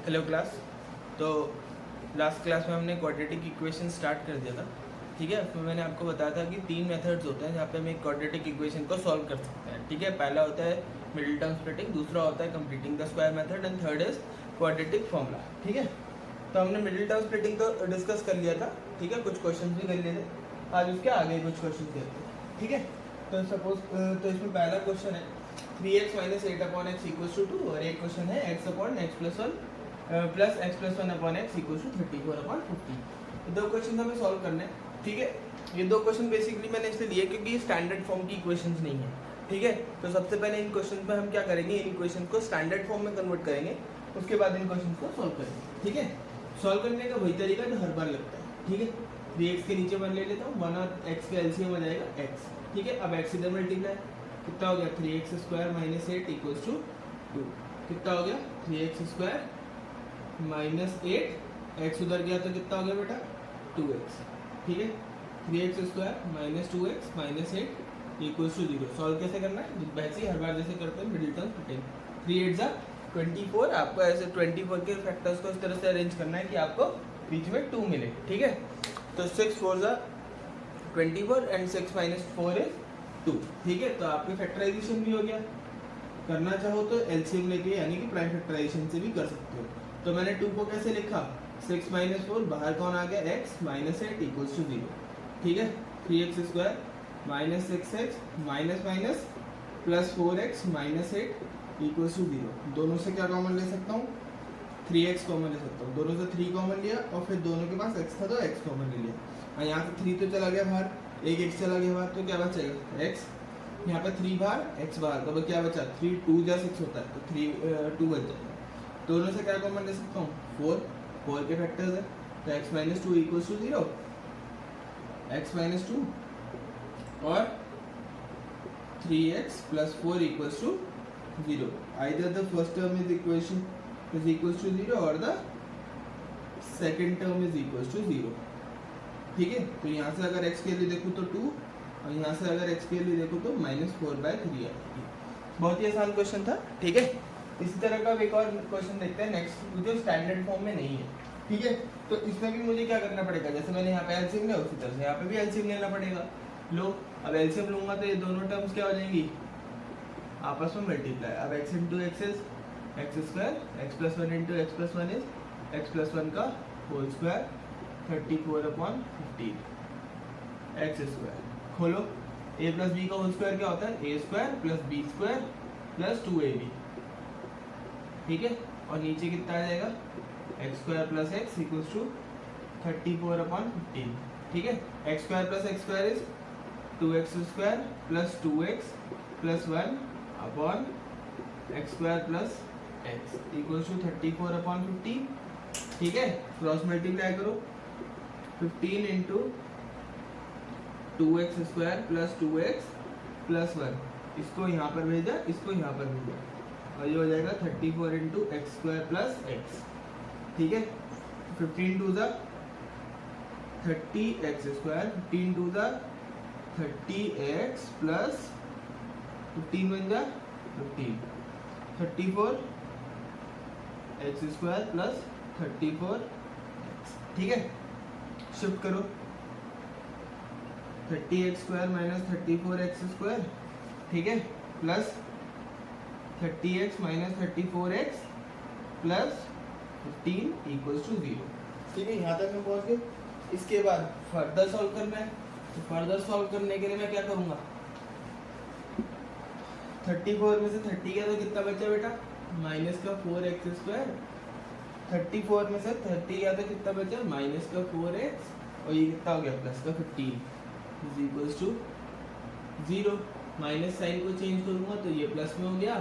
Hello class. तो last class में हमने क्वाड्रेटिक इक्वेशन स्टार्ट कर दिया था, ठीक है। उसमें मैंने आपको बताया था कि 3 मेथड्स होते हैं जहाँ पे हम एक क्वाड्रेटिक इक्वेशन को सॉल्व कर सकते हैं, ठीक है। पहला होता है मिडिल टर्म स्प्लिटिंग, दूसरा होता है completing the square method and third is quadratic formula, ठीक है। तो हमने मिडिल टर्म स्प्लिटिंग को डिस्कस कर लिया था, ठीक है। कुछ क्वेश्चन भी कर लिए थे, आज उसके आगे कुछ क्वेश्चन करते हैं, ठीक है। तो सपोज तो इसमें पहला क्वेश्चन है 3x minus 8/x equals to 2 और एक क्वेश्चन है x/x plus 1 plus x plus 1/x equals to 34/50। तो दो क्वेश्चन हमें सॉल्व करने हैं, ठीक है। ये दो क्वेश्चन बेसिकली मैंने इसलिए लिए क्योंकि ये स्टैंडर्ड फॉर्म की इक्वेशंस नहीं है, ठीक है। तो सबसे पहले इन क्वेश्चन पे हम क्या करेंगे, इन इक्वेशन को स्टैंडर्ड फॉर्म में कन्वर्ट करेंगे, उसके बाद इन क्वेश्चन को सॉल्व करेंगे, ठीक है। सॉल्व करने का वही तरीका जो हर बार लगता है, ठीक है। 3x के नीचे 1 ले लेता हूँ, 1 और x का एलसीएम हो जाएगा x, ठीक है। अब x इधर मल्टीप्लाई, कितना हो गया 3x square minus 8 equals to 2। कितना हो गया 3x स्क्वायर माइनस 8, x उधर गया तो कितना हो गया बेटा 2x, ठीक है। 3x square minus 2x minus 8 equals to 0। Solve कैसे करना है, वैसे ही हर बार जैसे करते हैं, मिडिल टर्म स्प्लिटिंग। 3 8 जा 24, आपको ऐसे 24 के फैक्टर्स को इस तरह से अरेंज करना है कि आपको बीच में 2 मिले, ठीक है। तो 6 4 जा 24 एंड 6 माइनस 4 इज 2, ठीक है। तो आपके फैक्टराइजेशन भी हो गया। करना चाहो तो एलसीएम लेके यानी कि प्राइम फैक्टराइजेशन से भी कर सकते हो। तो मैंने 2 को कैसे लिखा, 6 माइनस 4, बाहर कौन आ गया x माइनस 8 इक्वल्स टू 0, ठीक है। 3x square minus 6x minus minus plus 4x minus 8 equals to 0। दोनों से क्या कॉमन ले सकता हूँ, 3x कॉमन ले सकता हूँ। दोनों से 3 कॉमन लिया और फिर दोनों के पास x था तो x कॉमन ले लिया। और यहाँ से 3 तो चला गया बाहर, एक x चला गया बाहर, तो क्या बचेगा x, यहाँ पे 3 बाहर x बाहर, तो क्या बचा 3 2 जा 6 होता है, तो 3 2 बच जाएगा। दोनों से क्या कॉमन ले सकता हूँ 4 के फैक्टर्स है, तो x minus 2 equals to 0, x minus 2 और 3x plus 4 equals to 0। Either the first term is equation is equals to 0 और the second term is equals to 0, ठीक है। तो यहाँ से अगर x के लिए देखूँ तो 2 और यहाँ से अगर x के लिए देखो तो -4/3 आएगी। बहुत ही आसान क्वेश्चन था, ठीक है। इसी तरह का एक और क्वेश्चन देखते हैं नेक्स्ट, जो स्टैंडर्ड फॉर्म में नहीं है, ठीक है। तो इसमें भी मुझे क्या करना पड़ेगा, जैसे मैंने यहाँ पे एलसीएम लिया उसी तरह से यहाँ पे भी एलसीएम लेना पड़ेगा। लो, अब एलसीएम लूंगा तो ये दोनों टर्म्स क्या हो जाएंगी, आपस में मल्टीप्लाई। अब x into x is x square, x plus 1 into x plus 1 is x plus 1 का होल स्क्वायर 34/15 एक्स स्क्वायर। खोलो, a प्लस बी का होल स्क्वायर क्या होता है, a square plus b square plus 2ab, ठीक है। और नीचे कितना आ जाएगा x square plus x equals to 34/15, ठीक है। X square plus x square is 2x square plus 2x plus 1 upon x square plus x equals to 34/15, ठीक है। क्रॉस मल्टीप्लाई करो, 15 into 2x square plus 2x plus 1, इसको यहाँ पर भेजा, इसको यहाँ पर भेजा, और ये हो जाएगा 34 into x square plus x, ठीक है। 15 टू ज़ा 30x स्क्वायर, 15 टू ज़ा 30x प्लस 15 बन जा 15, 34 एक्स स्क्वायर प्लस 34 एक्स, ठीक है। शिफ्ट करो, 30x square minus 34x square, ठीक है, plus 30x minus 34x plus 15 equals to 0, ठीक है। यहाँ तक मैं पहुँच गए। इसके बाद फर्दर सॉल्व करना है, तो फर्दर सॉल्व करने के लिए मैं क्या करूँगा, 34 में से 30 गया तो कितना बचा बेटा माइनस का 4x स्क्वायर, 34 में से 30 गया तो कितना बचा माइनस का 4x, और ये कितना हो गया प्लस का 15 is equals to 0। Minus sign को चेंज करूंगा तो ये प्लस में हो गया,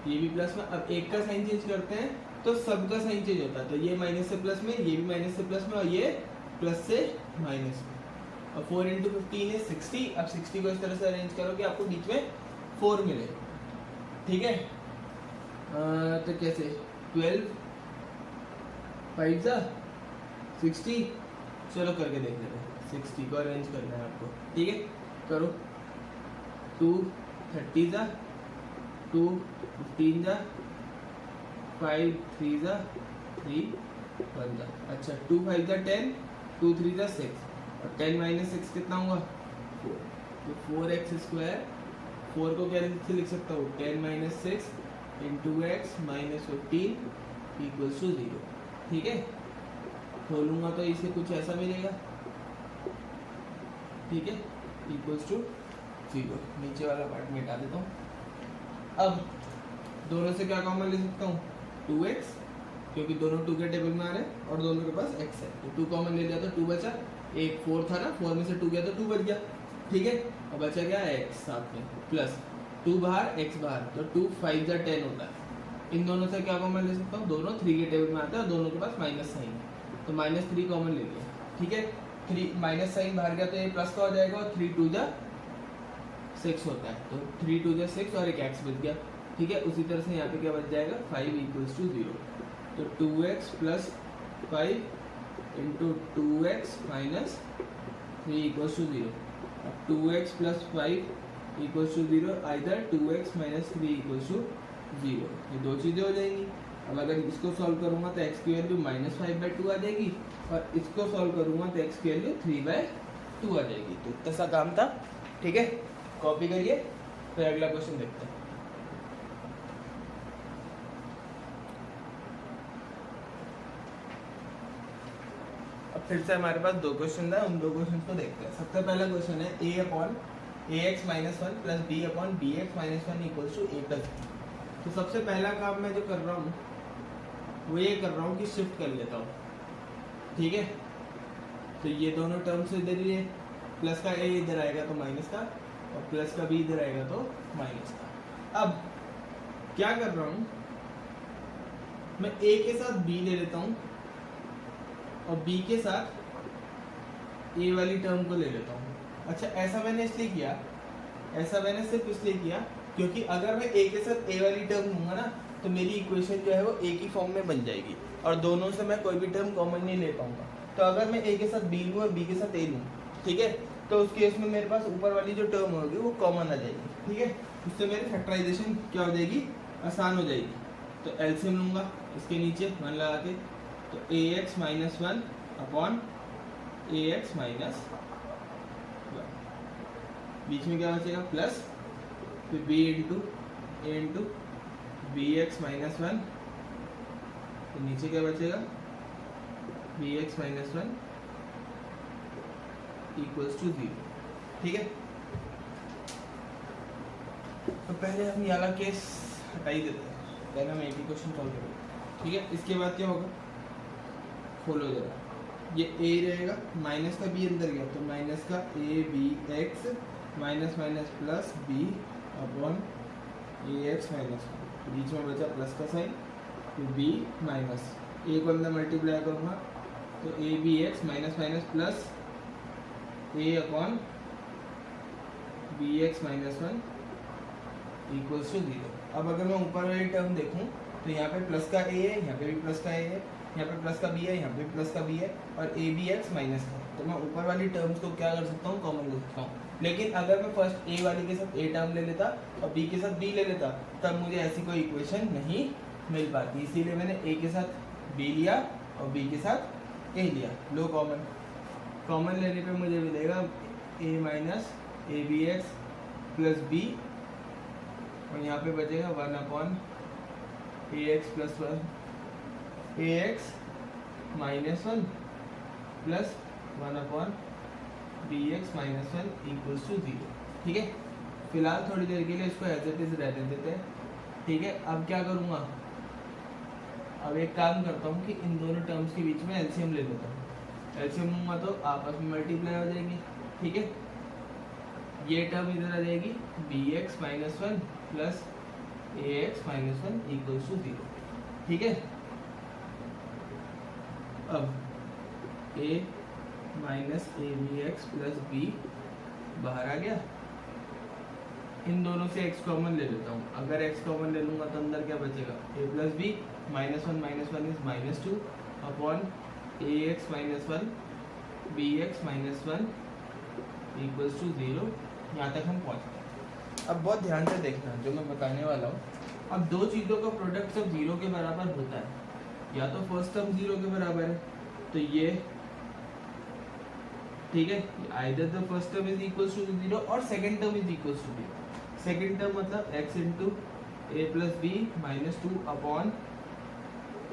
ये भी प्लस में। अब एक का साइन चेंज करते हैं तो सबका साइन चेंज होता है, तो ये माइनस से प्लस में, ये भी माइनस से प्लस में, और ये प्लस से माइनस में। और 4 इंटू 15 इज 60। अब 60 को इस तरह से अरेंज करो कि आपको बीच में 4 मिले, ठीक है। तो कैसे 12 5 जा 60, चलो करके देख लेते हैं। 60 को अरेंज करना है आपको, ठीक है। करो, 2 30 जा 2 15 जा 5 3 जा 3 1 जा, अच्छा 2 5 जा 10, 2 3 जा 6, और 10 माइनस 6 कितना होगा 4, तो 4x स्क्वायर, 4 को कैसे लिख सकता हूँ 10 minus 6 into x minus 15 equals to 0, ठीक है। खोलूंगा तो इसे कुछ ऐसा मिलेगा, ठीक है, इक्वल्स टू 0, नीचे वाला पार्ट मिटा देता हूँ। अब दोनों से क्या कॉमन ले सकता हूँ 2x, क्योंकि दोनों 2 के टेबल में आ रहे हैं और दोनों के पास x है, तो 2 कॉमन ले लिया तो 2 बचा, एक 4 था ना, 4 में से 2 गया तो 2 बच गया, ठीक है। और बचा क्या x साथ में, प्लस 2 बाहर x बाहर, तो 2 5 जा 10 होता है। इन दोनों से क्या कॉमन ले सकता हूँ, दोनों 3 के टेबल में आते हैं और दोनों के पास माइनस साइन है, तो माइनस 3 कॉमन ले लिया, ठीक है। 3 माइनस साइन बाहर गया तो ये प्लस का हो जाएगा, और 3 2 जा 6 होता है, तो 3 2 जा 6 और एक x बच गया, ठीक है। उसी तरह से यहाँ पे क्या बच जाएगा 5 इक्वल्स टू 0, तो 2x plus 5 into 2x minus 3 equals to 0, अब 2x plus 5 equals to 0, either 2x minus 3 equals to 0, ये दो चीज़ें हो जाएंगी। अब अगर इसको सॉल्व करूँगा तो x की वैल्यू -5/2 आ जाएगी, और इसको सॉल्व करूँगा तो x की वैल्यू 3/2 आ जाएगी। तो इतना सा काम था, ठीक है, कॉपी करिए, फिर अगला क्वेश्चन देखते हैं। अब फिर से हमारे पास 2 क्वेश्चन है, उन 2 क्वेश्चन को देखते हैं। सबसे पहला क्वेश्चन है a upon ax minus 1 plus b upon bx minus 1 equals to a plus. तो सबसे पहला काम मैं जो कर रहा हूँ वो ये कर रहा हूँ कि शिफ्ट कर लेता हूँ, ठीक है। तो ये दोनों टर्म्स इधर ही है, प्लस का a इधर आएगा तो माइनस का, और प्लस का b इधर आएगा तो माइनस का। अब क्या कर रहा हूँ, मैं a के साथ b ले लेता हूँ और b के साथ a वाली टर्म को ले लेता हूँ। अच्छा, ऐसा मैंने इसलिए किया, ऐसा मैंने सिर्फ इसलिए किया क्योंकि अगर मैं a के साथ a वाली टर्म लूँगा ना तो मेरी इक्वेशन जो है वो a की फॉर्म में बन जाएगी, और दोनों से मैं कोई भी टर्म कॉमन नहीं ले पाऊंगा। तो अगर मैं a के साथ b लूँ और b के साथ a लूँ, ठीक है, तो उस केस में मेरे पास ऊपर वाली जो टर्म होगी वो कॉमन आ जाएगी, ठीक है। उससे मेरी फैक्टराइजेशन क्या हो जाएगी, आसान हो जाएगी। तो एलसीएम लूँगा इसके नीचे 1 लगा के, तो ax minus 1 upon ax minus 1, बीच में क्या बचेगा प्लस, फिर b into a into b x minus 1, तो नीचे क्या बचेगा b x minus 1 equals to 0, ठीक है। तो पहले हम ये वाला केस हटा ही देते हैं, पहले हम एक ही क्वेश्चन सॉल्व करेंगे, ठीक है। इसके बाद क्या होगा, खोलो जरा, ये a रहेगा, माइनस का b अंदर गया तो माइनस का a b x minus minus plus b upon a x minus, बीच में बचा प्लस का साइन, तो b माइनस a को अंदर मल्टीप्लाई करूँगा तो a b x minus minus plus a upon b x minus 1 equals to 0। अब अगर मैं ऊपर वाली टर्म देखूँ तो यहाँ पे प्लस का a है, यहाँ पे भी प्लस का a है, यहाँ पे प्लस का b है, यहाँ पे प्लस का b है, और ए बी एक्स माइनस का, तो मैं ऊपर वाली टर्म्स को क्या कर सकता हूँ, कॉमन ले सकता हूँ। लेकिन अगर मैं फर्स्ट a वाली के साथ a टर्म ले लेता और b के साथ b ले लेता, तब मुझे ऐसी कोई इक्वेशन नहीं मिल पाती, इसीलिए मैंने a के साथ b लिया और b के साथ a लिया। लो कॉमन, कॉमन लेने पे मुझे मिलेगा a minus a b x plus b, और यहाँ पे बचेगा 1 upon a x plus 1 a x minus 1 plus 1 upon b x minus 1 equals to 0, ठीक है। फिलहाल थोड़ी देर के लिए इसको एज इट इज रहने देते हैं, ठीक है। अब क्या करूँगा, अब एक काम करता हूँ कि इन दोनों टर्म्स के बीच में एलसीएम ले लेता हूँ। एलसीएम लूँगा तो आपस में मल्टीप्लाई हो जाएगी, ठीक है। ये टर्म इधर आ जाएगी b x minus 1 plus a x minus 1 equals to 0, ठीक है। अब a minus a b x plus b बाहर आ गया, इन दोनों से x कॉमन ले लेता हूँ। अगर x कॉमन ले लूँगा तो अंदर क्या बचेगा, a plus b minus 1 is minus 2 upon a x minus 1 b x minus 1 equals to 0। यहाँ तक हम पहुँच गए। अब बहुत ध्यान से देखना जो मैं बताने वाला हूँ। अब दो चीज़ों का प्रोडक्ट जब 0 के बराबर होता है या तो फर्स्ट टर्म 0 के बराबर है, तो ये ठीक है, either the first term is equals to 0 और second term is equals to 0। Second term मतलब x into a plus b minus 2 upon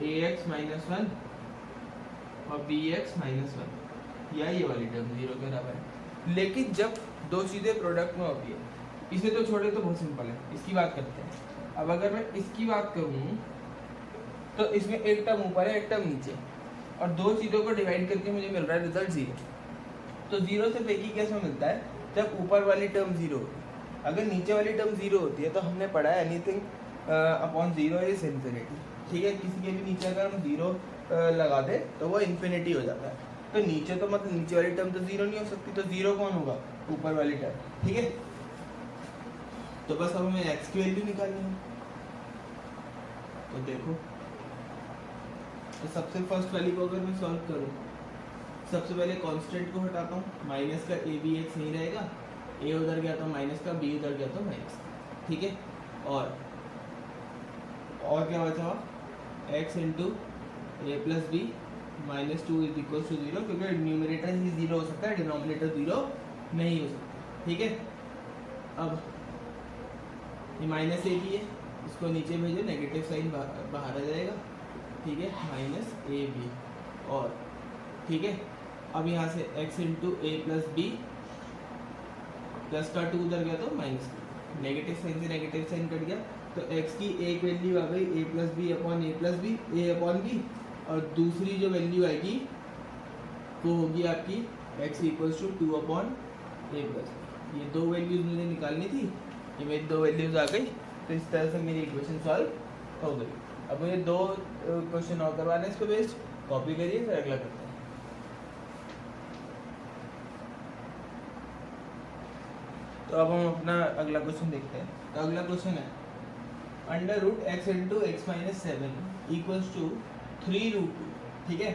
a x minus 1 और बी एक्स माइनस 1, या ये वाली टर्म 0 के बराबर है। लेकिन जब दो चीज़ें प्रोडक्ट में होती है, इसे तो छोड़े तो बहुत सिंपल है, इसकी बात करते हैं। अब अगर मैं इसकी बात करूँ तो इसमें एक टर्म ऊपर है एक टर्म नीचे, और दो चीज़ों को डिवाइड करके मुझे मिल रहा है रिजल्ट 0। तो 0 सिर्फ एक ही केस में मिलता है, जब ऊपर वाली टर्म 0 होती है। अगर नीचे वाली टर्म 0 होती है तो हमने पढ़ा है एनीथिंग अपॉन 0 इज इन्फिनिटी, ठीक है। किसी के भी नीचे अगर हम 0 लगा दे तो वो इन्फिनिटी हो जाता है। तो नीचे तो मतलब नीचे वाली टर्म तो 0 नहीं हो सकती, तो 0 कौन होगा? ऊपर वाली टर्म, ठीक है। तो बस अब हमें x की वैल्यू निकालनी है। तो देखो, तो सबसे फर्स्ट वाली को अगर मैं सॉल्व करूँ, सबसे पहले कांस्टेंट को हटाता हूँ, माइनस का ए बी एक्स नहीं रहेगा, ए उधर गया तो माइनस का, बी उधर गया तो माइनस का, ठीक है। और क्या बचा हुआ? X into a plus b minus 2 is equal to 0, क्योंकि न्यूमरेटर ही 0 हो सकता है, डिनोमिनेटर 0 नहीं हो सकता, ठीक है। अब ये माइनस ए बी है, इसको नीचे भेजो, नेगेटिव साइन बाहर आ जाएगा, ठीक है, माइनस ए बी। और ठीक है, अब यहाँ से x into a plus b, plus का 2 उधर गया तो माइनस, नेगेटिव साइन से नेगेटिव साइन कट गया, तो x की एक वैल्यू आ गई a plus b upon a plus b, a upon b, और दूसरी जो वैल्यू आएगी वो होगी आपकी x equals to 2 upon a plus b. ये दो वैल्यूज मुझे निकालनी थी, ये मेरी दो वैल्यूज आ गई, तो इस तरह से मेरी इक्वेशन सॉल्व हो गई। अब मुझे दो क्वेश्चन और करवाने हैं, इसको बेस्ड कॉपी करिए, फिर अगला करते हैं। तो अब हम अपना अगला क्वेश्चन देखते हैं। तो अगला क्वेश्चन है under root x into x minus 7 equals to 3 root 2, ठीक है।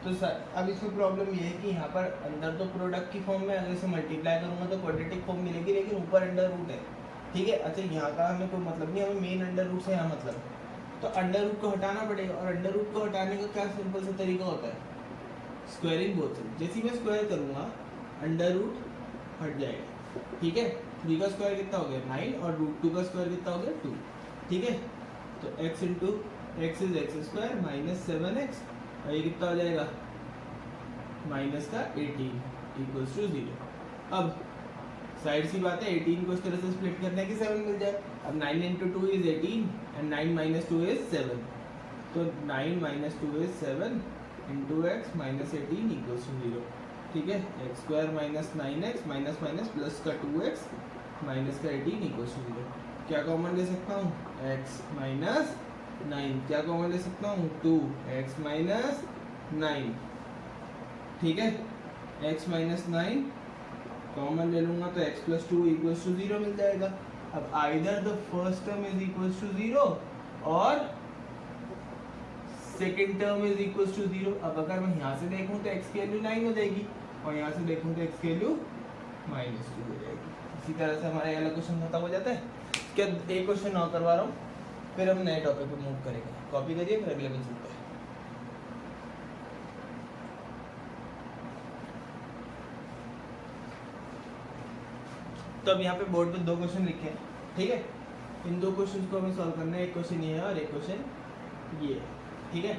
तो अब इसमें प्रॉब्लम ये है कि यहाँ पर अंदर तो प्रोडक्ट की फॉर्म में अगर इसे मल्टीप्लाई करूँगा तो क्वाड्रेटिक फॉर्म मिलेगी, लेकिन ऊपर अंडर रूट है, ठीक है। अच्छा, यहाँ का हमें कोई मतलब नहीं, हमें मेन अंडर रूट से यहाँ मतलब है, तो अंडर रूट को हटाना पड़ेगा, और अंडर रूट को हटाने का क्या सिंपल सा तरीका होता है? Squaring both side. जैसे मैं स्क्वायर करूँगा अंडर रूट हट जाएगा, ठीक है। 3 का स्क्वायर कितना हो गया 9, और रूट 2 का स्क्वायर कितना हो गया 2, ठीक है। तो x into x is x square minus 7x, और ये कितना हो जाएगा माइनस का 18 इक्वल्स टू 0। अब साइड सी बात है, 18 को इस तरह से स्प्लिट करने की 7 मिल जाए। अब 9 into 2 is 18 and 9 minus 2 is 7, तो 9 minus 2 is 7 into x minus 18 equals to 0, ठीक है। X square minus 9x minus minus plus का 2x माइनस का 18 इक्वल्स टू 0। क्या कॉमन ले सकता हूँ? x minus 9। क्या कॉमन ले सकता हूँ? 2x माइनस 9, ठीक है। x माइनस 9 कॉमन ले लूँगा तो x प्लस 2 इक्वल्स टू 0 मिल जाएगा। अब either the first term is equals to 0 और second term is equals to 0। अब अगर मैं यहाँ से देखूँ तो x की वैल्यू 9 हो जाएगी, और यहाँ से देखूँ तो x की वैल्यू माइनस 2 हो जाएगी। इसी तरह से हमारा अगला क्वेश्चन खत्म हो जाता है। क्या एक क्वेश्चन और करवा रहा हूँ, फिर हम नए टॉपिक पे मूव करेंगे। कॉपी करिए, फिर अगले पे चलते हैं। तो अब यहाँ पे बोर्ड पे 2 क्वेश्चन लिखे हैं, ठीक है। इन 2 क्वेश्चन को हमें सॉल्व करना है। एक क्वेश्चन ये है और एक क्वेश्चन ये है, ठीक है।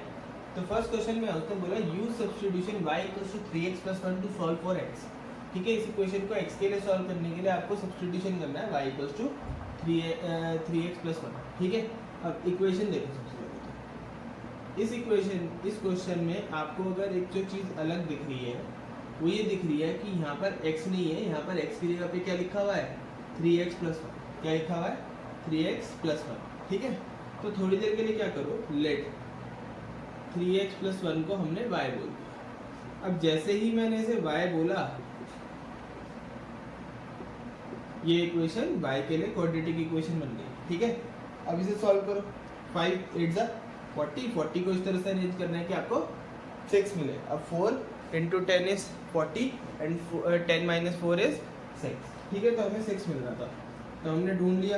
तो फर्स्ट क्वेश्चन में उसने बोला use substitution y equals to 3x plus 1 to solve for x, ठीक है। इस इक्वेशन को x के लिए सॉल्व करने के लिए आपको सब्स्टिट्यूशन करना है y equals to 3x plus 1, ठीक है। अब इक्वेशन देखो, सबसे पहले तो इस क्वेश्चन में आपको अगर एक जो चीज़ अलग दिख रही है वो ये दिख रही है कि यहाँ पर x नहीं है, यहाँ पर x की जगह पे क्या लिखा हुआ है 3x प्लस 1। क्या लिखा हुआ है 3x प्लस 1, ठीक है। तो थोड़ी देर के लिए क्या करो, लेट 3x प्लस 1 को हमने y बोल दिया। अब जैसे ही मैंने इसे y बोला, ये इक्वेशन y के लिए क्वाड्रेटिक इक्वेशन बन गई, ठीक है। अब इसे सॉल्व करो, 5 8 जा 40, 40 को इस तरह से अरेंज करना है कि आपको 6 मिले। अब 4 into 10 is 40 and 10 minus 4 is 6, ठीक है। तो हमें 6 मिल रहा था, तो हमने ढूंढ लिया।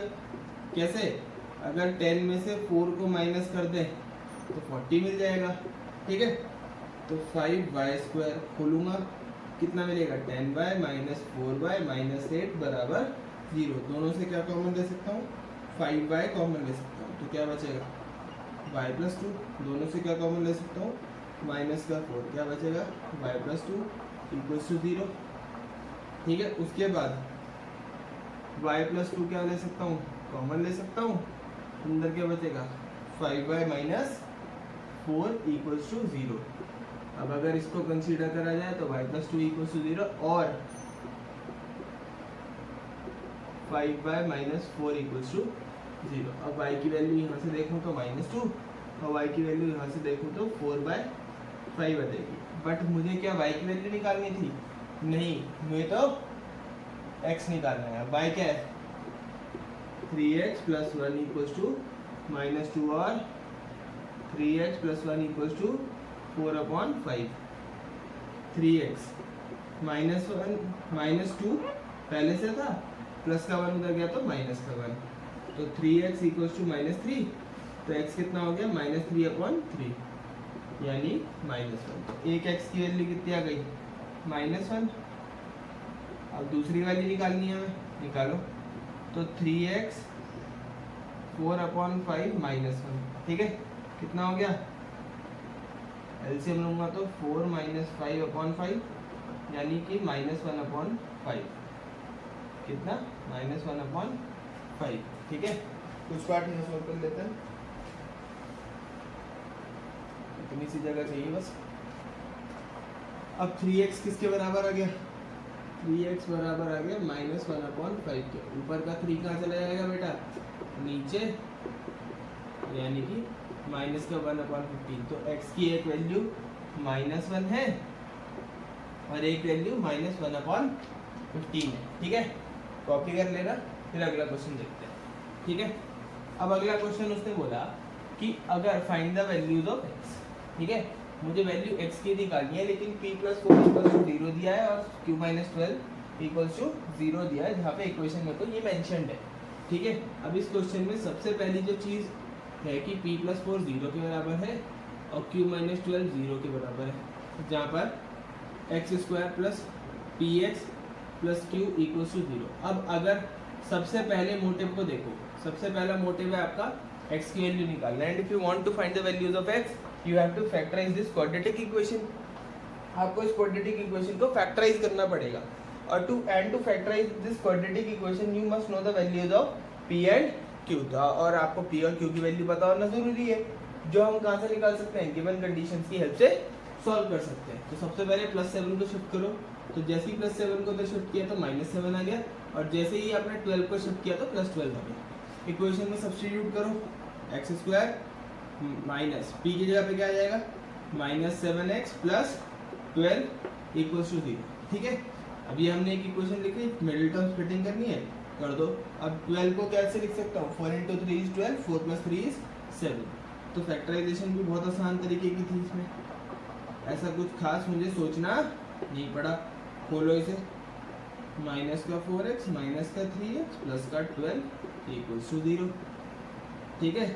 कैसे? अगर 10 में से 4 को माइनस कर दें तो 40 मिल जाएगा। ठीक है, तो 5y² खोलूंगा, कितना मिलेगा 10y माइनस 4y माइनस 8 बराबर 0। दोनों से क्या कॉमन ले सकता हूँ, 5y कॉमन ले सकता हूँ, तो क्या बचेगा y+2। दोनों से क्या कॉमन ले सकता हूँ, माइनस का 4, क्या बचेगा y+2 इक्वल्स टू 0। ठीक है, उसके बाद y+2 क्या ले सकता हूँ, कॉमन ले सकता हूँ, अंदर क्या बचेगा 5y माइनस 4 इक्वल्स टू 0। अब अगर इसको कंसीडर करा जाए तो y+2 इक्वल्स टू 0 और 5y माइनस 4 इक्वल्स टू 0। अब y की वैल्यू यहाँ से देखूँ तो -2 और y की वैल्यू यहाँ से देखूँ तो 4/5 आ जाएगी। बट मुझे क्या y की वैल्यू निकालनी थी, नहीं, मुझे तो x निकालना है। y क्या है 3x + 1 इक्वल्स टू -2 और 3x + 1 इक्वल्स टू 4/5। 3x -2 पहले से था, प्लस का 1 उधर गया तो माइनस का 1, तो 3x इक्वल्स टू -3, तो x कितना हो गया -3/3 यानी -1। तो एक x की वैल्यू कितनी आ गई -1। अब दूसरी वैल्यू निकालनी है हमें, निकालो। तो 3x 4/5 -1, ठीक है, कितना हो गया, एलसीएम लूंगा तो 4 - 5/5 यानी कि -1/5, कितना -1/5। ठीक है, कुछ पार्ट यहाँ सॉल्व कर लेते हैं, इतनी सी जगह चाहिए बस। अब 3x किसके बराबर आ गया, 3x बराबर आ गया -1/5 के। ऊपर का 3 कहाँ चला जाएगा बेटा, नीचे, यानी कि -1/15। तो x की एक वैल्यू -1 है और एक वैल्यू -1/15 है। ठीक है, कॉपी कर लेना, फिर अगला क्वेश्चन देखते हैं। ठीक है, अब अगला क्वेश्चन उसने बोला कि अगर find the values of x। ठीक है, मुझे वैल्यू x की निकालनी है, लेकिन p + 4 = 0 दिया है और q - 12 = 0 दिया है, जहाँ पे इक्वेशन में तो ये मेंशन्ड है। ठीक है, अब इस क्वेश्चन में सबसे पहली जो चीज़ है कि p + 4 0 के बराबर है और q - 12 0 के बराबर है, जहाँ पर x² + px + q = 0। अब अगर सबसे पहले मोटिव को देखो, सबसे पहला मोटिव है आपका x की वैल्यू निकालना, and if you want to find the values of x you have to factorise this quadratic equation. आपको इस क्वाड्रेटिक इक्वेशन को फैक्टराइज करना पड़ेगा, और to factorise this quadratic equation you must know the values of p and q। और आपको p और q की वैल्यू पता होना जरूरी है, जो हम कहाँ से निकाल सकते हैं, गिवन कंडीशंस की हेल्प से सॉल्व कर सकते हैं। तो सबसे पहले +7 को शिफ्ट करो, तो जैसे ही +7 को उधर शिफ्ट किया तो -7 आ गया, और जैसे ही आपने 12 को शिफ्ट किया तो +12 आ गया। इक्वेशन में सब्स्टिट्यूट करो, x² माइनस p की जगह पे क्या आ जाएगा -7x + 12 = 0। ठीक है, अभी हमने एक इक्वेशन लिखी, मिडिल टर्म स्प्लिटिंग करनी है, कर दो। अब 12 को कैसे लिख सकता हूँ, 4 × 3 = 12, 4 + 3 = 7। तो फैक्टराइजेशन भी बहुत आसान तरीके की थी इसमें, ऐसा कुछ खास मुझे सोचना नहीं पड़ा। खोलो इसे, -4x -3x +12 = 0। ठीक है,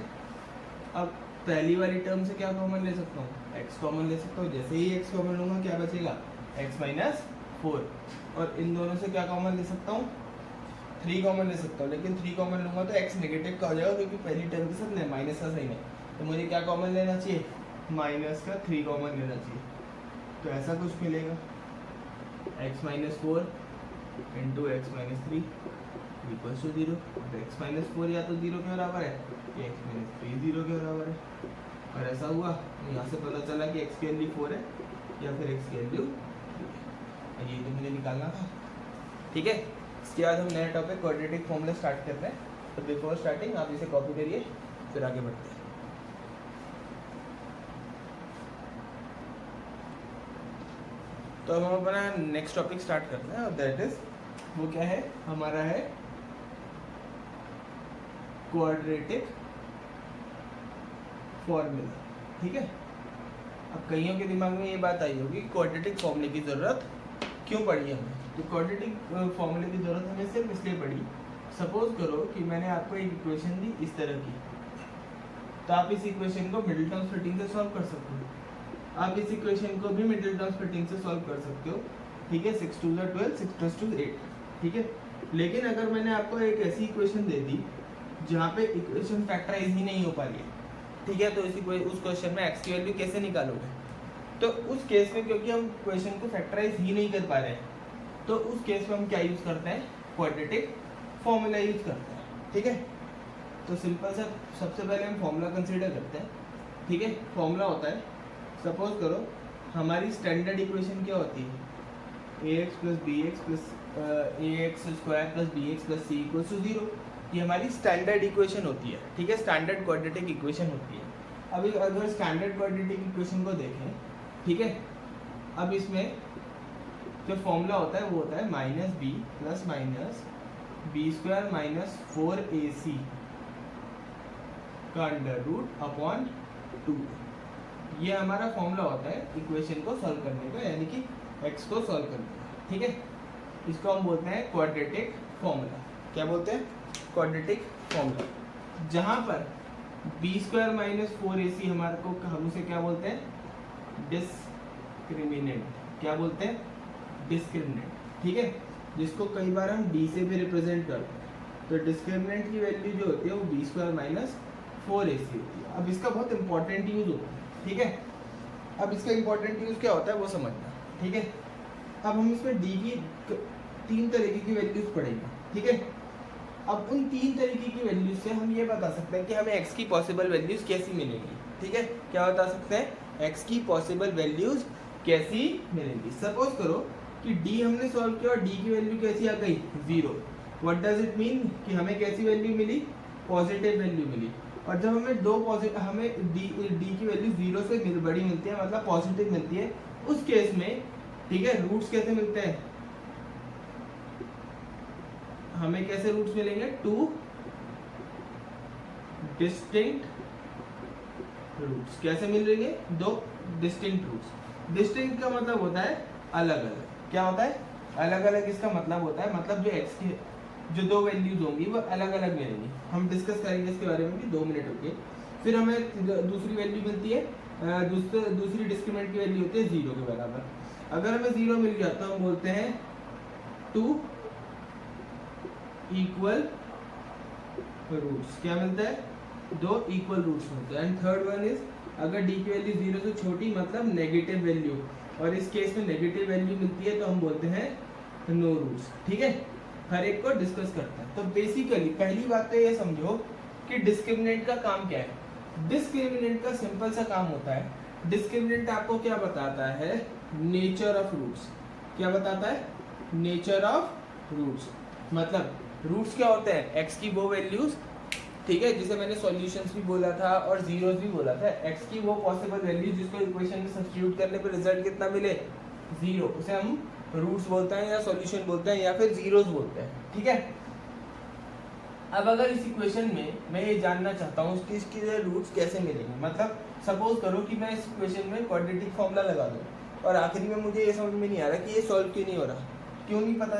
अब पहली वाली टर्म से क्या कॉमन ले सकता हूँ, x कॉमन ले सकता हूँ। जैसे ही x कॉमन लूँगा क्या बचेगा, x - 4, और इन दोनों से क्या कॉमन ले सकता हूँ, 3 कॉमन ले सकता हूँ, लेकिन 3 कॉमन लूँगा तो x नेगेटिव का हो जाएगा, क्योंकि पहली टर्म के साथ माइनस का साइन है। तो मुझे क्या कॉमन लेना चाहिए, -3 कॉमन लेना चाहिए। तो ऐसा कुछ मिलेगा, x - 4 × x - 3 = 0। x - 4 या तो 0 के बराबर है या x - 3 0 के बराबर है, और ऐसा हुआ यहाँ से पता चला कि x की वैल्यू 4 है या फिर x की वैल्यू 3 है। ये तो मुझे निकालना था। ठीक है, इसके बाद हम नया टॉपिक क्वाड्रेटिक फॉर्मूला स्टार्ट कर रहे हैं। तो बिफोर स्टार्टिंग आप इसे कॉपी करिए, फिर आगे बढ़ते हैं। तो हम अपना नेक्स्ट टॉपिक स्टार्ट करते हैं, और दैट इज, वो क्या है, हमारा है क्वाड्रेटिक फॉर्मूला। ठीक है, अब कईयों के दिमाग में ये बात आई होगी क्वाड्रेटिक फॉर्मूले की ज़रूरत क्यों पड़ी हमें। तो क्वाड्रेटिक फॉर्मूले की ज़रूरत हमें सिर्फ इसलिए पड़ी, सपोज करो कि मैंने आपको एक इक्वेशन दी इस तरह की, तो आप इस इक्वेशन को मिडिल टर्म स्प्लिटिंग से सॉल्व कर सकते हो। आप इस इक्वेशन को भी मिडिल टर्म स्प्लिटिंग से सॉल्व कर सकते हो, ठीक है। 6 2 12, 6 + 2 8, ठीक है। लेकिन अगर मैंने आपको एक ऐसी इक्वेशन दे दी जहाँ पे इक्वेशन फैक्टराइज ही नहीं हो पा रही है, ठीक है, तो उस क्वेश्चन में एक्स की वैल्यू कैसे निकालोगे? तो उस केस में क्योंकि हम क्वेश्चन को फैक्टराइज ही नहीं कर पा रहे हैं, तो उस केस में हम क्या यूज करते हैं? क्वाड्रेटिक फॉर्मूला यूज करते हैं, ठीक है। तो सिंपल सा सबसे पहले हम फॉर्मूला कंसीडर करते हैं, ठीक है। फॉर्मूला होता है, सपोज करो हमारी स्टैंडर्ड इक्वेशन क्या होती है? ax + bx + ax² + bx + c = 0। ये हमारी स्टैंडर्ड इक्वेशन होती है, ठीक है, स्टैंडर्ड क्वाड्रेटिक इक्वेशन होती है। अभी अगर स्टैंडर्ड क्वाड्रेटिक इक्वेशन को देखें, ठीक है, अब इसमें जो फॉर्मूला होता है वो होता है -b + -b² - 4ac का √/2। ये हमारा फॉर्मूला होता है इक्वेशन को सॉल्व करने का, यानी कि x को सॉल्व करने का, ठीक है। इसको हम बोलते हैं क्वाड्रेटिक फॉर्मूला। क्या बोलते हैं? Quadratic formula. जहाँ पर b² - 4ac हमारे को, हम उसे क्या बोलते हैं? डिस्क्रिमिनेंट। क्या बोलते हैं? डिस्क्रिमिनेंट, ठीक है, जिसको कई बार हम d से भी रिप्रेजेंट करते हैं। तो डिस्क्रिमिनेंट की वैल्यू जो होती है वो b² - 4ac होती है। अब इसका बहुत इंपॉर्टेंट यूज होता है, ठीक है। अब इसका इंपॉर्टेंट यूज क्या होता है वो समझना, ठीक है। अब हम इसमें d की 3 तरीके की वैल्यूज पढ़ेंगे, ठीक है। अब उन 3 तरीके की वैल्यूज से हम ये बता सकते हैं कि हमें x की पॉसिबल वैल्यूज कैसी मिलेंगी, ठीक है। क्या बता सकते हैं? x की पॉसिबल वैल्यूज कैसी मिलेंगी। सपोज करो कि d हमने सॉल्व किया और d की वैल्यू कैसी आ गई? 0। What does it mean? कि हमें कैसी वैल्यू मिली? पॉजिटिव वैल्यू मिली। और जब हमें d की वैल्यू 0 से बड़ी मिलती है, मतलब पॉजिटिव मिलती है, उस केस में, ठीक है, रूट्स कैसे मिलते हैं? हमें कैसे रूट्स मिलेंगे? 2 डिस्टिंक्ट रूट्स। कैसे मिलेंगे? 2 डिस्टिंक्ट रूट्स। डिस्टिंक्ट का मतलब होता है अलग अलग। क्या होता है? अलग अलग। इसका मतलब होता है, मतलब जो x की जो 2 वैल्यूज होंगी वो अलग अलग मिलेंगी। हम डिस्कस करेंगे इसके बारे में भी 2 मिनट रुकिए। फिर हमें दूसरी वैल्यू मिलती है, दूसरी डिस्क्रिमिनेंट की वैल्यू होती है 0 के बराबर। अगर हमें 0 मिल गया तो हम बोलते हैं 2 इक्वल रूट्स। क्या मिलता है? 2 इक्वल रूट्स मिलते हैं। एंड थर्ड वन इज, अगर d की वैल्यू 0 से छोटी, मतलब नेगेटिव वैल्यू, और इस केस में नेगेटिव वैल्यू मिलती है तो हम बोलते हैं नो रूट्स, ठीक है। हर एक को डिस्कस करते हैं। तो बेसिकली पहली बात तो ये समझो कि डिस्क्रिमिनेंट का काम क्या है। डिस्क्रिमिनेंट का सिंपल सा काम होता है, डिस्क्रिमिनेंट आपको क्या बताता है? Nature of roots. क्या बताता है? Nature of roots. मतलब रूट्स क्या होते हैं? x की वो वैल्यूज, ठीक है, जिसे मैंने सॉल्यूशंस भी बोला था और जीरोस भी बोला था। x की वो पॉसिबल वैल्यू जिसको इक्वेशन में सब्स्टिट्यूट करने पर रिजल्ट कितना मिले? 0, उसे हम रूट्स बोलते हैं या सॉल्यूशन बोलते हैं या फिर जीरोस बोलते हैं, ठीक है। अब अगर इस इक्वेशन में मैं ये जानना चाहता हूँ कि इसके रूट्स कैसे मिलेंगे, मतलब सपोज करो कि मैं इस इक्वेशन में क्वाड्रेटिक फॉर्मूला लगा दूँ और आखिरी में मुझे ये समझ में नहीं आ रहा कि ये सॉल्व क्यों नहीं हो रहा, क्यों नहीं पता।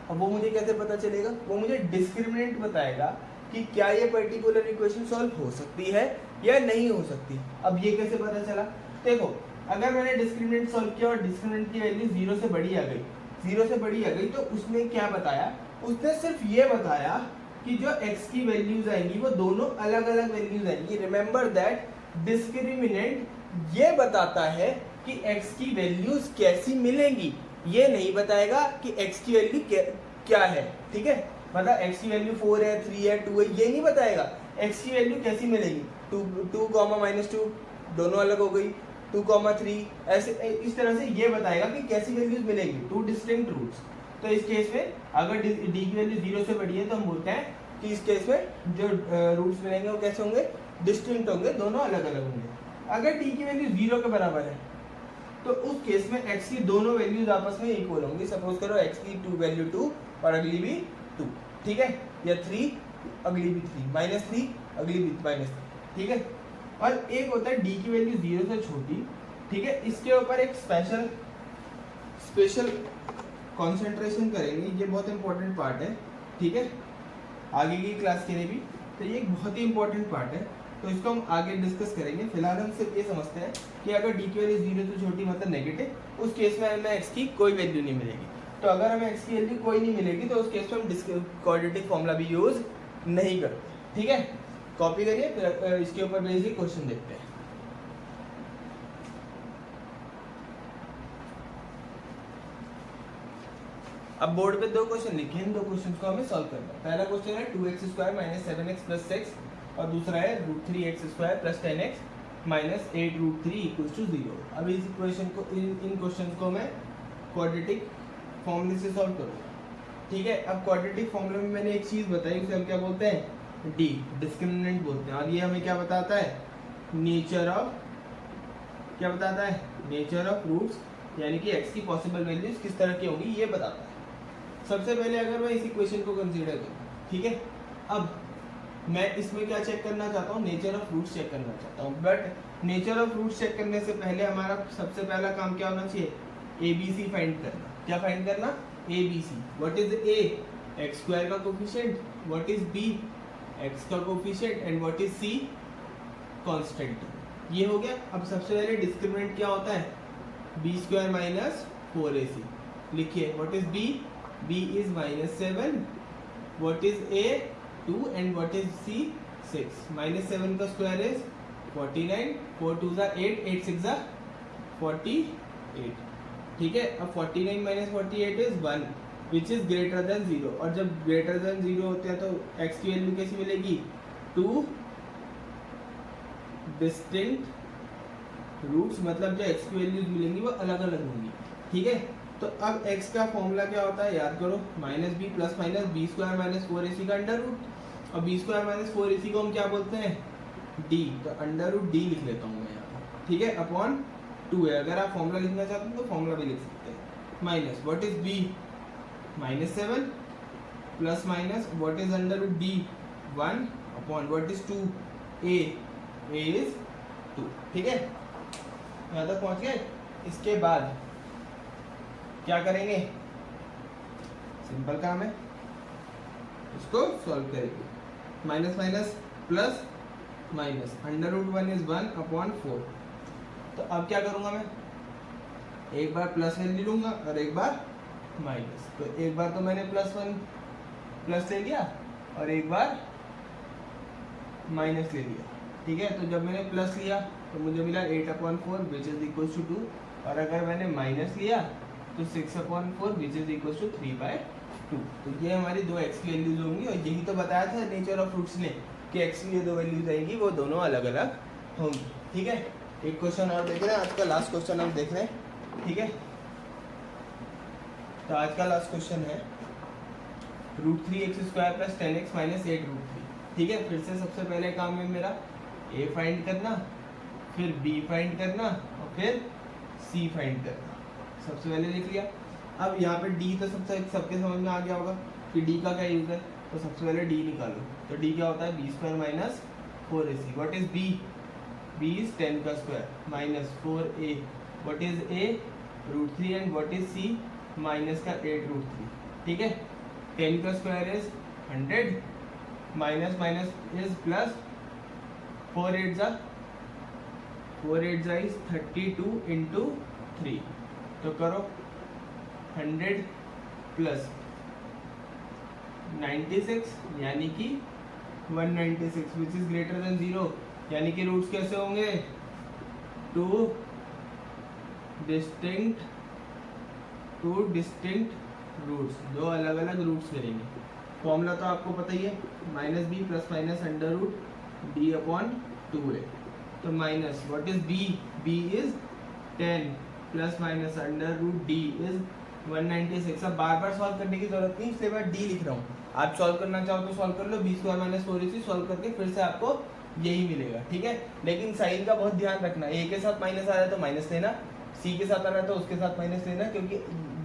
अब वो मुझे कैसे पता चलेगा? वो मुझे डिस्क्रिमिनेंट बताएगा कि क्या ये पर्टिकुलर इक्वेशन सॉल्व हो सकती है या नहीं हो सकती। अब ये कैसे पता चला? देखो, अगर मैंने डिस्क्रिमिनेंट सॉल्व किया और डिस्क्रिमिनेंट की वैल्यू 0 से बड़ी आ गई, 0 से बड़ी आ गई, तो उसने क्या बताया? उसने सिर्फ ये बताया कि जो x की वैल्यूज आएंगी वो दोनों अलग अलग वैल्यूज आएंगी। रिमेंबर दैट डिस्क्रिमिनेंट ये बताता है कि x की वैल्यूज कैसी मिलेंगी, ये नहीं बताएगा कि x की वैल्यू क्या है, ठीक है। मतलब x की वैल्यू 4 है, 3 है, 2 है, ये नहीं बताएगा। x की वैल्यू कैसी मिलेगी? 2, -2 दोनों अलग हो गई, 2, 3, ऐसे इस तरह से ये बताएगा कि कैसी वैल्यूज मिलेगी। 2 डिस्टिंक्ट रूट्स। तो इस केस में अगर d की वैल्यू 0 से बड़ी है तो हम बोलते हैं कि इस केस में जो रूट्स मिलेंगे वो कैसे होंगे? डिस्टिंक्ट होंगे, दोनों अलग अलग होंगे। अगर d की वैल्यू 0 के बराबर है तो उस केस में x की दोनों वैल्यूज आपस में इक्वल होंगी। सपोज करो x की वैल्यू 2 और अगली भी 2, ठीक है, या 3 अगली भी 3, -3 अगली भी -3, ठीक है। और एक होता है d की वैल्यू 0 से छोटी, ठीक है। इसके ऊपर एक स्पेशल कंसंट्रेशन करेंगे, ये बहुत इंपॉर्टेंट पार्ट है, ठीक है, आगे की क्लास के लिए भी। तो ये एक बहुत ही इंपॉर्टेंट पार्ट है। तो इसको हम आगे डिस्कस करेंगे। फिलहाल हम सिर्फ ये समझते हैं कि अगर डी की वैल्यू 0 से छोटी मतलब नेगेटिव, उस केस में हमें एक्स की कोई वैल्यू नहीं मिलेगी। तो अगर हमें एक्स की वैल्यू कोई नहीं मिलेगी तो उस केस में हम क्वाड्रेटिक फॉर्मूला भी यूज नहीं करते। ठीक है, कॉपी करिए, फिर इसके ऊपर बेसिक क्वेश्चन देखते हैं। अब बोर्ड पे 2 क्वेश्चन लिखे हैं, 2 क्वेश्चन को हमें सॉल्व करना है। पहला क्वेश्चन है 2x² - 7x + 6 और दूसरा है √3x² + 10x - 8 √3 = 0। अब इस इक्वेशन को इन क्वेश्चन को मैं क्वाड्रेटिक फॉर्मूले से सॉल्व करूंगा। ठीक है, अब क्वाड्रेटिक फॉर्मूले में मैंने एक चीज बताई, उसे हम क्या बोलते हैं, डी, डिस्क्रिमिनेंट बोलते हैं। और ये हमें क्या बताता है, नेचर ऑफ, क्या बताता है, नेचर ऑफ रूट्स, यानी कि x की पॉसिबल वैल्यूज किस तरह की होंगी ये बताता है। सबसे पहले अगर मैं इस इक्वेशन को कंसीडर करूं, ठीक है, अब मैं इसमें क्या चेक करना चाहता हूं, नेचर ऑफ रूट्स चेक करना चाहता हूं। But nature of roots check करने से पहले हमारा सबसे पहला काम क्या होना चाहिए, ABC फाइंड करना। क्या फाइंड करना, ABC। What is A, x² का coefficient, what is B, x का coefficient, and what is C, constant. ये हो गया। अब सबसे पहले डिस्क्रिमिनेंट क्या होता है, B² - 4AC। लिखिए, what is B is -7, what is A, 2, and what is C, 6। -7 का स्क्वायर इज 49, 4 2 = 8, 8 6 = 48। ठीक है, अब 49 - 48 is 1 which is greater than 0। और जब ग्रेटर देन 0 होते हैं तो x की वैल्यू कैसी मिलेगी, 2 डिस्टिंक्ट रूट्स, मतलब जो x की वैल्यूज मिलेंगी वो अलग अलग होंगी। ठीक है, तो अब x का फॉर्मूला क्या होता है, याद करो, -b + -b² - 4ac का अंडर रूट। और b² - 4ac को हम क्या बोलते हैं, d। तो √d लिख लेता हूँ मैं यहाँ, ठीक है, अपॉन 2 है। अगर आप फॉर्मूला लिखना चाहते हैं तो फॉर्मूला भी लिख सकते हैं। Minus what is b, -7 plus minus what is √d, 1 upon what is 2, a is 2। ठीक है, यहाँ तक पहुँच गए। इसके बाद क्या करेंगे, सिंपल काम है, इसको सॉल्व करेंगे। Minus minus plus minus, √1 is 1 upon 4। तो अब क्या करूंगा मैं, एक बार प्लस वैल्यू लूंगा और एक बार माइनस। तो एक बार तो मैंने +1 प्लस ले लिया और एक बार माइनस ले लिया। ठीक है, तो जब मैंने प्लस लिया तो मुझे मिला 8/4 विच इज इक्वल टू 2, और अगर मैंने माइनस लिया तो 6/4 विच इज इक्वल टू 3/2। तो ये हमारी 2 x की वैल्यूज होंगी, और यही तो बताया था नेचर ऑफ रूट्स ने कि x की ये 2 वैल्यूज आएंगी वो दोनों अलग अलग होंगी। ठीक है, एक क्वेश्चन और देख रहे हैं, आज का लास्ट क्वेश्चन हम देख रहे हैं। ठीक है, तो आज का लास्ट क्वेश्चन है √3x² + 10x - 8 √3। ठीक है, फिर से सबसे पहले काम है मेरा a फाइंड करना, फिर b फाइंड करना और फिर c फाइंड करना। सबसे पहले लिख लिया। अब यहाँ पे d तो सबके समझ में आ गया होगा कि d का क्या यूज है, तो सबसे पहले d निकालो। तो d क्या होता है, b² - 4ac। What is b, b is 10 का square minus 4a, what is a, √3, and what is c, minus का 8 √3। ठीक है, 10 का square is 100, minus minus is plus, 4 8 is 32 into 3। तो करो 100 प्लस 96 यानी कि 196 विच इज ग्रेटर देन 0, यानी कि रूट्स कैसे होंगे, 2 डिस्टिंक्ट रूट्स, 2 अलग अलग रूट्स करेंगे। फॉर्मूला तो आपको पता ही है, -b + -√d/2 है। तो minus what is b is 10 plus minus √d is 196। अब बार बार सॉल्व करने की जरूरत नहीं, इसलिए मैं d लिख रहा हूँ। आप सॉल्व करना चाहो तो सॉल्व कर लो, b² - 4ac सॉल्व करके फिर से आपको यही मिलेगा। ठीक है, लेकिन साइन का बहुत ध्यान रखना, a के साथ माइनस आ रहा है तो माइनस लेना, c के साथ आ रहा है तो उसके साथ माइनस लेना, क्योंकि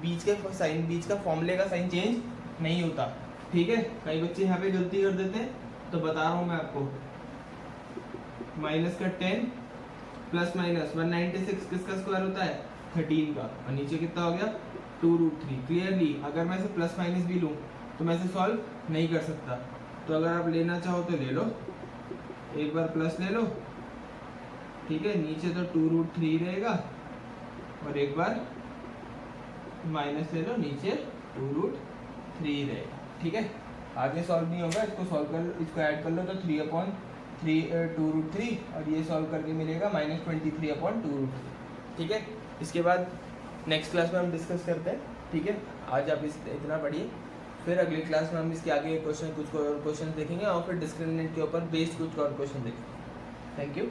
बीच का फॉर्मूले का साइन चेंज नहीं होता। ठीक है, कई बच्चे यहाँ पे गलती कर देते हैं, तो बता रहा हूँ मैं आपको। माइनस का 10 प्लस माइनस 196 किसका स्क्वायर होता है, 13 का, और नीचे कितना हो गया, 2 √3। क्लियरली अगर मैं इसे प्लस माइनस भी लूँ तो मैं इसे सॉल्व नहीं कर सकता, तो अगर आप लेना चाहो तो ले लो। एक बार प्लस ले लो, ठीक है, नीचे तो 2√3 रहेगा और एक बार माइनस ले लो, नीचे 2√3 रहेगा, ठीक है। आगे सॉल्व नहीं होगा, इसको सॉल्व कर, इसको ऐड कर लो तो 2√3 और ये सॉल्व करके मिलेगा -23/2√3, ठीक है। इसके बाद नेक्स्ट क्लास में हम डिस्कस करते हैं, ठीक है। आज आप इतना पढ़िए, फिर अगली क्लास में हम इसके आगे कुछ और क्वेश्चन देखेंगे और फिर डिस्क्रिमिनेंट के ऊपर बेस्ड कुछ और क्वेश्चन देखेंगे। Thank you.